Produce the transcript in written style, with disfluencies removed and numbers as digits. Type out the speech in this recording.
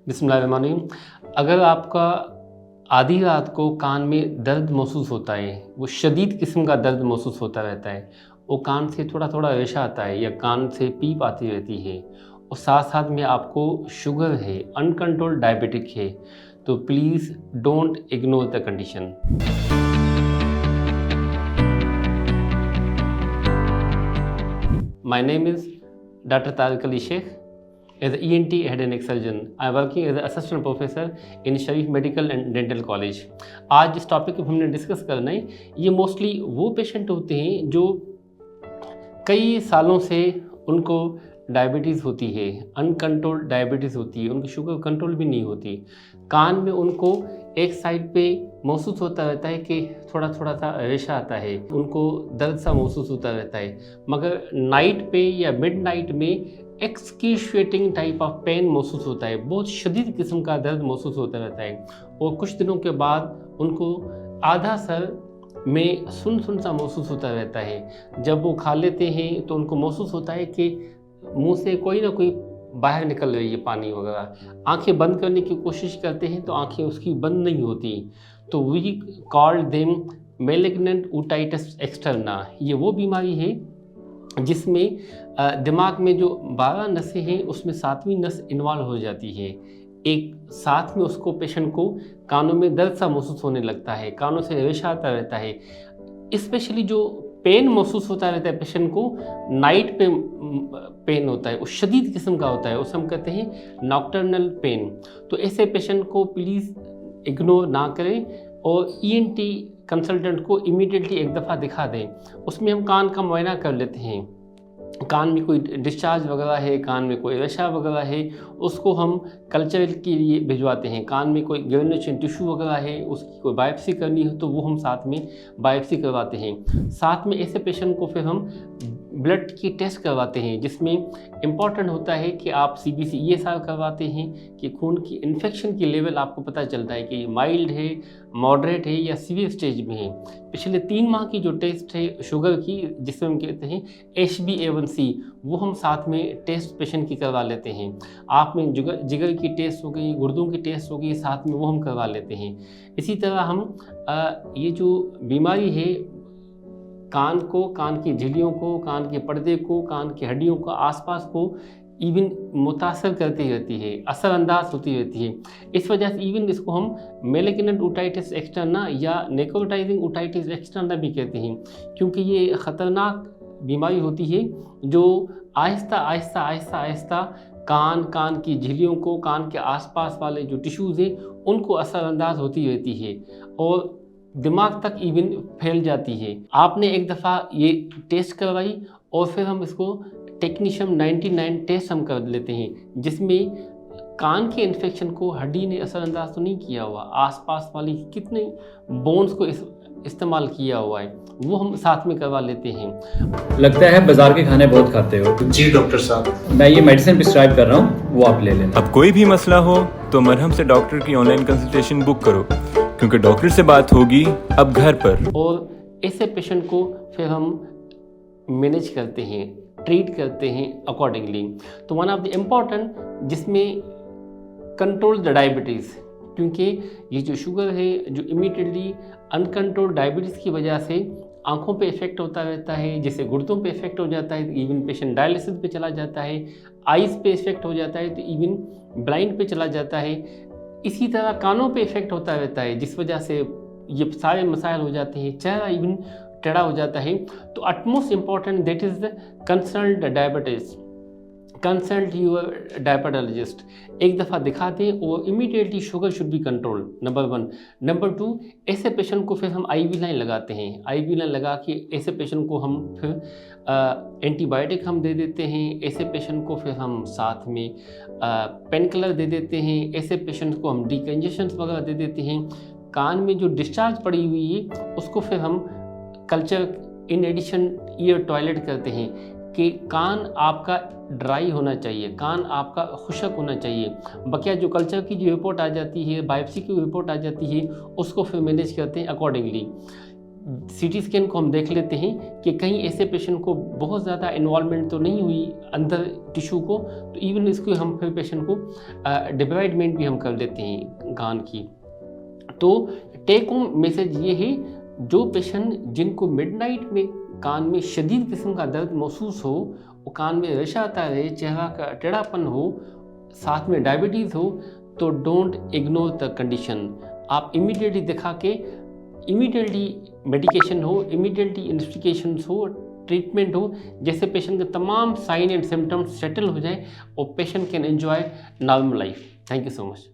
बिस्मिल्लाहिर्रहमानिर्रहीम। अगर आपका आधी रात को कान में दर्द महसूस होता है, वो शदीद किस्म का दर्द महसूस होता रहता है, वो कान से थोड़ा थोड़ा रेशा आता है या कान से पीप आती रहती है और साथ साथ में आपको शुगर है, अनकंट्रोल्ड डायबिटिक है, तो please don't ignore the condition. My name is Dr. Tariq Ali Sheikh. As an ENT head and neck surgeon, I am working as an assistant professor in Sharif Medical and Dental College. आज जिस topic को हमने discuss करना है, ये mostly वो patient होते हैं जो कई सालों से उनको डायबिटीज़ होती है, अनकंट्रोल्ड डायबिटीज़ होती है, उनकी शुगर कंट्रोल भी नहीं होती। कान में उनको एक साइड पे महसूस होता रहता है कि थोड़ा थोड़ा सा रेशा आता है, उनको दर्द सा महसूस होता रहता है, मगर नाइट पे या मिड नाइट में एक्सक्रीशिएटिंग टाइप ऑफ पेन महसूस होता है, बहुत शदीद किस्म का दर्द महसूस होता रहता है और कुछ दिनों के बाद उनको आधा सर में सुन सा महसूस होता रहता है। जब वो खा लेते हैं तो उनको महसूस होता है कि मुंह से कोई ना कोई बाहर निकल रही है पानी वगैरह। आंखें बंद करने की कोशिश करते हैं तो आंखें उसकी बंद नहीं होती, तो we called them malignant otitis externa. ये वो बीमारी है जिसमें दिमाग में जो 12 नसें हैं उसमें 7वीं नस इन्वॉल्व हो जाती है। एक साथ में उसको पेशेंट को कानों में दर्द सा महसूस होने लगता है, कानों से रेशा आता रहता है। स्पेशली जो पेन महसूस होता रहता है पेशेंट को, नाइट पे पेन होता है, वो शदीद किस्म का होता है, उसे हम कहते हैं नॉक्टर्नल पेन। तो ऐसे पेशेंट को प्लीज़ इग्नोर ना करें और ईएनटी कंसल्टेंट को इमीडिएटली एक दफ़ा दिखा दें। उसमें हम कान का मुआयना कर लेते हैं, कान में कोई डिस्चार्ज वगैरह है, कान में कोई रेशा वगैरह है, उसको हम कल्चर के लिए भिजवाते हैं। कान में कोई ग्रेनुलेशन टिश्यू वगैरह है, उसकी कोई बायोप्सी करनी हो तो वो हम साथ में बायोप्सी करवाते हैं। साथ में ऐसे पेशेंट को फिर हम ब्लड की टेस्ट करवाते हैं, जिसमें इम्पॉर्टेंट होता है कि आप CBC ESR करवाते हैं कि खून की इन्फेक्शन की लेवल आपको पता चलता है कि माइल्ड है, मॉडरेट है या सीवियर स्टेज में है। पिछले 3 माह की जो टेस्ट है शुगर की, जिसमें हम कहते हैं HbA1c, वो हम साथ में टेस्ट पेशेंट की करवा लेते हैं। आप में जिगर की टेस्ट हो गई, गुर्दों की टेस्ट हो गई, साथ में वो हम करवा लेते हैं। इसी तरह हम ये जो बीमारी है कान को, कान की झिल्लियों को, कान के पर्दे को, कान की हड्डियों को, आसपास को इवन मुतासर करती रहती है, असरअंदाज होती रहती है। इस वजह से इवन इसको हम मैलिग्नेंट ओटाइटिस एक्सटर्ना या नेक्रोटाइजिंग ओटाइटिस एक्सटर्ना भी कहते हैं, क्योंकि ये ख़तरनाक बीमारी होती है जो आहिस्ता आहिस्ता कान की झिल्लियों को, कान के आसपास वाले जो टिश्यूज़ हैं उनको असरअंदाज होती रहती है और दिमाग तक इवन फैल जाती है। आपने एक दफ़ा ये टेस्ट करवाई और फिर हम इसको टेक्नीशियम 99 टेस्ट हम कर लेते हैं, जिसमें कान के इन्फेक्शन को हड्डी ने असरअंदाज तो नहीं किया हुआ, आसपास वाली कितने बोन्स को इस्तेमाल किया हुआ है, वो हम साथ में करवा लेते हैं। लगता है बाजार के खाने बहुत खाते हो। जी डॉक्टर साहब, मैं ये मेडिसिन प्रिस्क्राइब कर रहा हूँ, वो आप ले लेना। अब कोई भी मसला हो तो मरहम से डॉक्टर की ऑनलाइन कंसल्टेशन बुक करो, क्योंकि डॉक्टर से बात होगी अब घर पर। और ऐसे पेशेंट को फिर हम मैनेज करते हैं, ट्रीट करते हैं अकॉर्डिंगली। तो वन ऑफ द इम्पॉर्टेंट जिसमें कंट्रोल द डायबिटीज़, क्योंकि ये जो शुगर है जो इमीडिएटली अनकंट्रोल्ड डायबिटीज़ की वजह से आंखों पे इफ़ेक्ट होता रहता है, जैसे गुर्दों पे इफ़ेक्ट हो जाता है तो इवन पेशेंट डायलिसिस पे चला जाता है, आइज़ पे इफ़ेक्ट हो जाता है तो इवन ब्लाइंड पे चला जाता है। इसी तरह कानों पे इफ़ेक्ट होता रहता है, जिस वजह से ये सारे मसाइल हो जाते हैं, चेहरा इवन टेढ़ा हो जाता है। तो utmost important that is the consult diabetes, consult your diabetologist. एक दफ़ा दिखा दें और immediately sugar should be control, number 1। Number 2, ऐसे पेशेंट को फिर हम IV लाइन लगाते हैं। IV लाइन लगा के ऐसे पेशेंट को हम फिर एंटीबायोटिक हम दे देते हैं। ऐसे पेशेंट को फिर हम साथ में पेन किलर दे देते हैं। ऐसे पेशेंट को हम डिकंजेशंस वगैरह दे देते हैं। कान में जो डिस्चार्ज पड़ी हुई है उसको फिर हम culture in addition ear toilet करते हैं कि कान आपका ड्राई होना चाहिए, कान आपका खुशक होना चाहिए। बकिया जो कल्चर की जो रिपोर्ट आ जाती है, बायोप्सी की रिपोर्ट आ जाती है, उसको फिर मैनेज करते हैं अकॉर्डिंगली। सीटी स्कैन को हम देख लेते हैं कि कहीं ऐसे पेशेंट को बहुत ज़्यादा इन्वॉल्वमेंट तो नहीं हुई अंदर टिश्यू को, तो इवन इसको हम फिर पेशेंट को डिब्राइडमेंट भी हम कर देते हैं कान की। तो टेक होम मैसेज ये है, जो पेशेंट जिनको मिडनाइट में कान में शदीद किस्म का दर्द महसूस हो, वो कान में रश आता रहे, चेहरा का टेढ़ापन हो, साथ में डायबिटीज़ हो, तो डोंट इग्नोर द कंडीशन। आप इमीडिएटली दिखा के इमीडिएटली मेडिकेशन हो, इमीडिएटली इन्वेस्टिगेशंस हो, ट्रीटमेंट हो, जैसे पेशेंट के तमाम साइन एंड सिम्टम्स सेटल हो जाए और patient can enjoy normal life. Thank you so much.